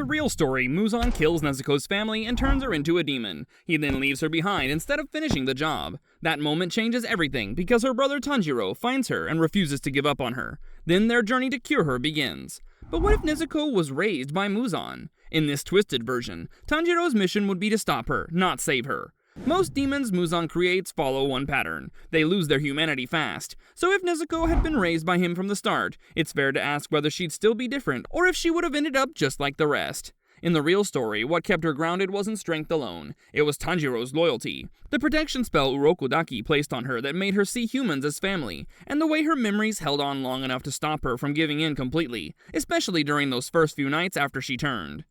real story, Muzan kills Nezuko's family and turns her into a demon. He then leaves her behind instead of finishing the job. That moment changes everything because her brother Tanjiro finds her and refuses to give up on her. Then their journey to cure her begins. But what if Nezuko was raised by Muzan? In this twisted version, Tanjiro's mission would be to stop her, not save her. Most demons Muzan creates follow one pattern. They lose their humanity fast. So if Nezuko had been raised by him from the start, it's fair to ask whether she'd still be different or if she would have ended up just like the rest. In the real story, what kept her grounded wasn't strength alone. It was Tanjiro's loyalty. The protection spell Urokodaki placed on her that made her see humans as family, and the way her memories held on long enough to stop her from giving in completely, especially during those first few nights after she turned.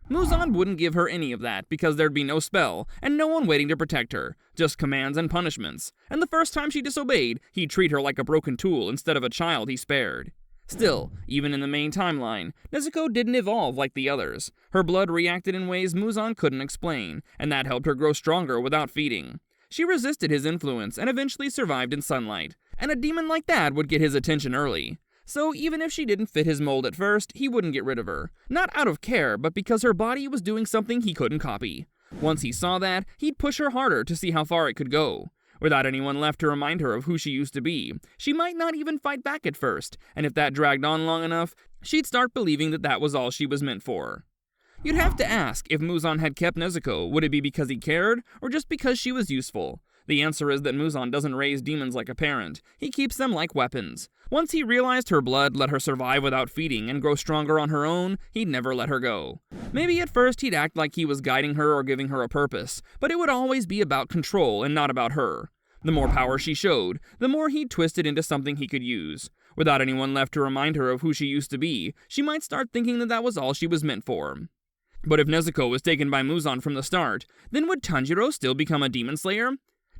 Muzan wouldn't give her any of that because there'd be no spell and no one waiting to protect her, just commands and punishments. And the first time she disobeyed, he'd treat her like a broken tool instead of a child he spared. Still, even in the main timeline, Nezuko didn't evolve like the others. Her blood reacted in ways Muzan couldn't explain, and that helped her grow stronger without feeding. She resisted his influence and eventually survived in sunlight, and a demon like that would get his attention early. So even if she didn't fit his mold at first, he wouldn't get rid of her. Not out of care, but because her body was doing something he couldn't copy. Once he saw that, he'd push her harder to see how far it could go. Without anyone left to remind her of who she used to be, she might not even fight back at first, and if that dragged on long enough, she'd start believing that that was all she was meant for. You'd have to ask, if Muzan had kept Nezuko, would it be because he cared, or just because she was useful? The answer is that Muzan doesn't raise demons like a parent. He keeps them like weapons. Once he realized her blood let her survive without feeding and grow stronger on her own, he'd never let her go. Maybe at first he'd act like he was guiding her or giving her a purpose, but it would always be about control and not about her. The more power she showed, the more he'd twist it into something he could use. Without anyone left to remind her of who she used to be, she might start thinking that that was all she was meant for. But if Nezuko was taken by Muzan from the start, then would Tanjiro still become a demon slayer?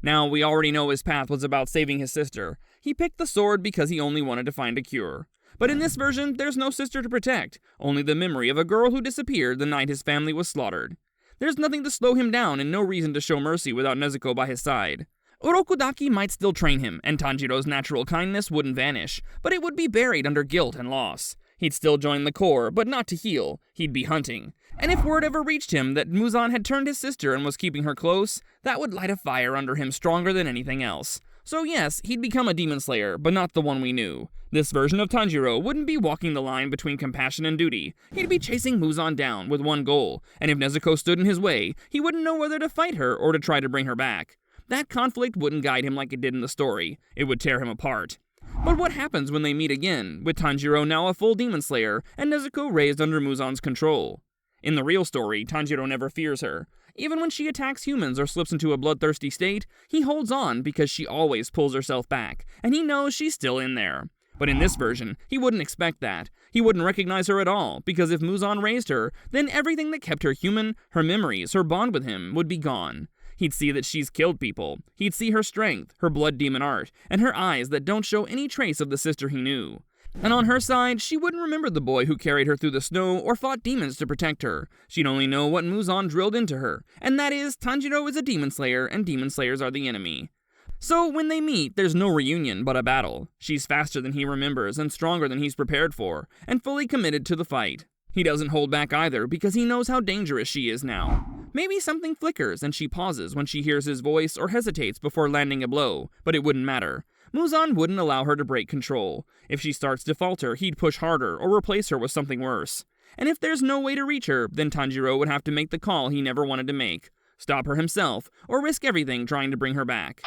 Now, we already know his path was about saving his sister. He picked the sword because he only wanted to find a cure. But in this version, there's no sister to protect, only the memory of a girl who disappeared the night his family was slaughtered. There's nothing to slow him down and no reason to show mercy without Nezuko by his side. Urokodaki might still train him, and Tanjiro's natural kindness wouldn't vanish, but it would be buried under guilt and loss. He'd still join the Corps, but not to heal. He'd be hunting. And if word ever reached him that Muzan had turned his sister and was keeping her close, that would light a fire under him stronger than anything else. So yes, he'd become a demon slayer, but not the one we knew. This version of Tanjiro wouldn't be walking the line between compassion and duty. He'd be chasing Muzan down with one goal, and if Nezuko stood in his way, he wouldn't know whether to fight her or to try to bring her back. That conflict wouldn't guide him like it did in the story. It would tear him apart. But what happens when they meet again, with Tanjiro now a full demon slayer, and Nezuko raised under Muzan's control? In the real story, Tanjiro never fears her. Even when she attacks humans or slips into a bloodthirsty state, he holds on because she always pulls herself back, and he knows she's still in there. But in this version, he wouldn't expect that. He wouldn't recognize her at all, because if Muzan raised her, then everything that kept her human, her memories, her bond with him, would be gone. He'd see that she's killed people. He'd see her strength, her blood demon art, and her eyes that don't show any trace of the sister he knew. And on her side, she wouldn't remember the boy who carried her through the snow or fought demons to protect her. She'd only know what Muzan drilled into her, and that is, Tanjiro is a demon slayer, and demon slayers are the enemy. So when they meet, there's no reunion but a battle. She's faster than he remembers and stronger than he's prepared for, and fully committed to the fight. He doesn't hold back either because he knows how dangerous she is now. Maybe something flickers and she pauses when she hears his voice or hesitates before landing a blow, but it wouldn't matter. Muzan wouldn't allow her to break control. If she starts to falter, he'd push harder or replace her with something worse. And if there's no way to reach her, then Tanjiro would have to make the call he never wanted to make. Stop her himself, or risk everything trying to bring her back.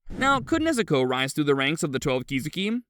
Now, could Nezuko rise through the ranks of the 12 Kizuki?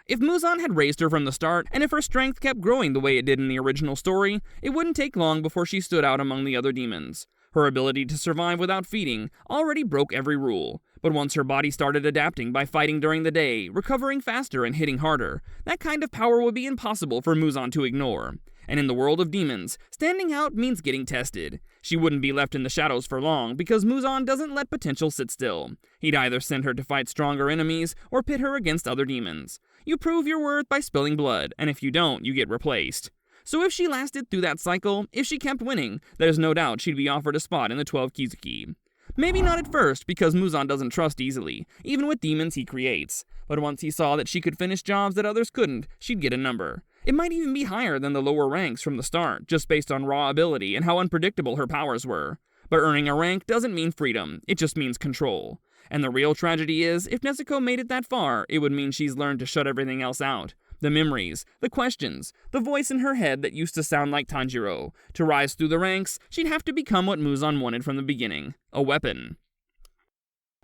If Muzan had raised her from the start, and if her strength kept growing the way it did in the original story, it wouldn't take long before she stood out among the other demons. Her ability to survive without feeding already broke every rule, but once her body started adapting by fighting during the day, recovering faster and hitting harder, that kind of power would be impossible for Muzan to ignore. And in the world of demons, standing out means getting tested. She wouldn't be left in the shadows for long because Muzan doesn't let potential sit still. He'd either send her to fight stronger enemies or pit her against other demons. You prove your worth by spilling blood, and if you don't, you get replaced. So if she lasted through that cycle, if she kept winning, there's no doubt she'd be offered a spot in the 12 Kizuki. Maybe not at first, because Muzan doesn't trust easily, even with demons he creates. But once he saw that she could finish jobs that others couldn't, she'd get a number. It might even be higher than the lower ranks from the start, just based on raw ability and how unpredictable her powers were. But earning a rank doesn't mean freedom, it just means control. And the real tragedy is, if Nezuko made it that far, it would mean she's learned to shut everything else out. The memories, the questions, the voice in her head that used to sound like Tanjiro. To rise through the ranks, she'd have to become what Muzan wanted from the beginning, a weapon.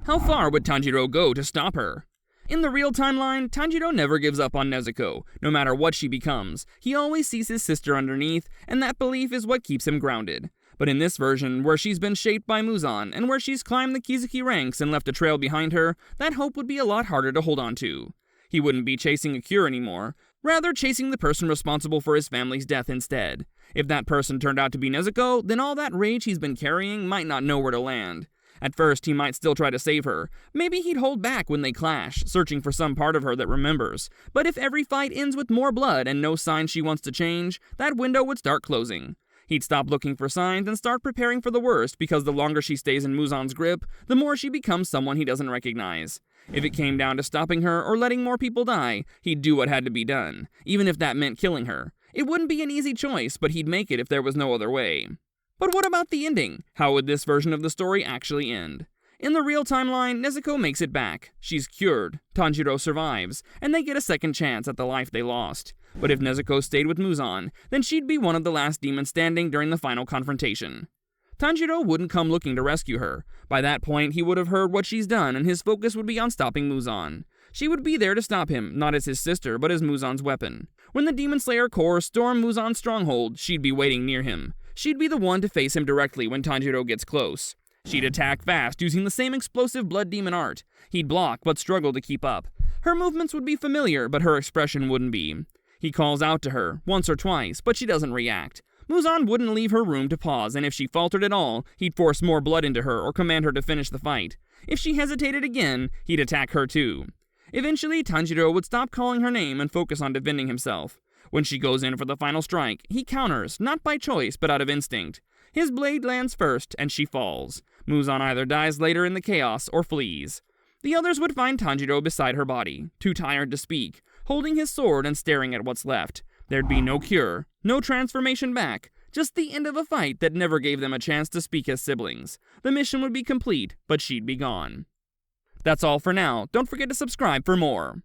How far would Tanjiro go to stop her? In the real timeline, Tanjiro never gives up on Nezuko, no matter what she becomes. He always sees his sister underneath, and that belief is what keeps him grounded. But in this version, where she's been shaped by Muzan, and where she's climbed the Kizuki ranks and left a trail behind her, that hope would be a lot harder to hold on to. He wouldn't be chasing a cure anymore, rather chasing the person responsible for his family's death instead. If that person turned out to be Nezuko, then all that rage he's been carrying might not know where to land. At first, he might still try to save her. Maybe he'd hold back when they clash, searching for some part of her that remembers. But if every fight ends with more blood and no sign she wants to change, that window would start closing. He'd stop looking for signs and start preparing for the worst, because the longer she stays in Muzan's grip, the more she becomes someone he doesn't recognize. If it came down to stopping her or letting more people die, he'd do what had to be done, even if that meant killing her. It wouldn't be an easy choice, but he'd make it if there was no other way. But what about the ending? How would this version of the story actually end? In the real timeline, Nezuko makes it back. She's cured, Tanjiro survives, and they get a second chance at the life they lost. But if Nezuko stayed with Muzan, then she'd be one of the last demons standing during the final confrontation. Tanjiro wouldn't come looking to rescue her. By that point, he would have heard what she's done, and his focus would be on stopping Muzan. She would be there to stop him, not as his sister, but as Muzan's weapon. When the Demon Slayer Corps storm Muzan's stronghold, she'd be waiting near him. She'd be the one to face him directly when Tanjiro gets close. She'd attack fast, using the same explosive blood demon art. He'd block, but struggle to keep up. Her movements would be familiar, but her expression wouldn't be. He calls out to her, once or twice, but she doesn't react. Muzan wouldn't leave her room to pause, and if she faltered at all, he'd force more blood into her or command her to finish the fight. If she hesitated again, he'd attack her too. Eventually, Tanjiro would stop calling her name and focus on defending himself. When she goes in for the final strike, he counters, not by choice, but out of instinct. His blade lands first, and she falls. Muzan either dies later in the chaos or flees. The others would find Tanjiro beside her body, too tired to speak, holding his sword and staring at what's left. There'd be no cure, no transformation back, just the end of a fight that never gave them a chance to speak as siblings. The mission would be complete, but she'd be gone. That's all for now. Don't forget to subscribe for more.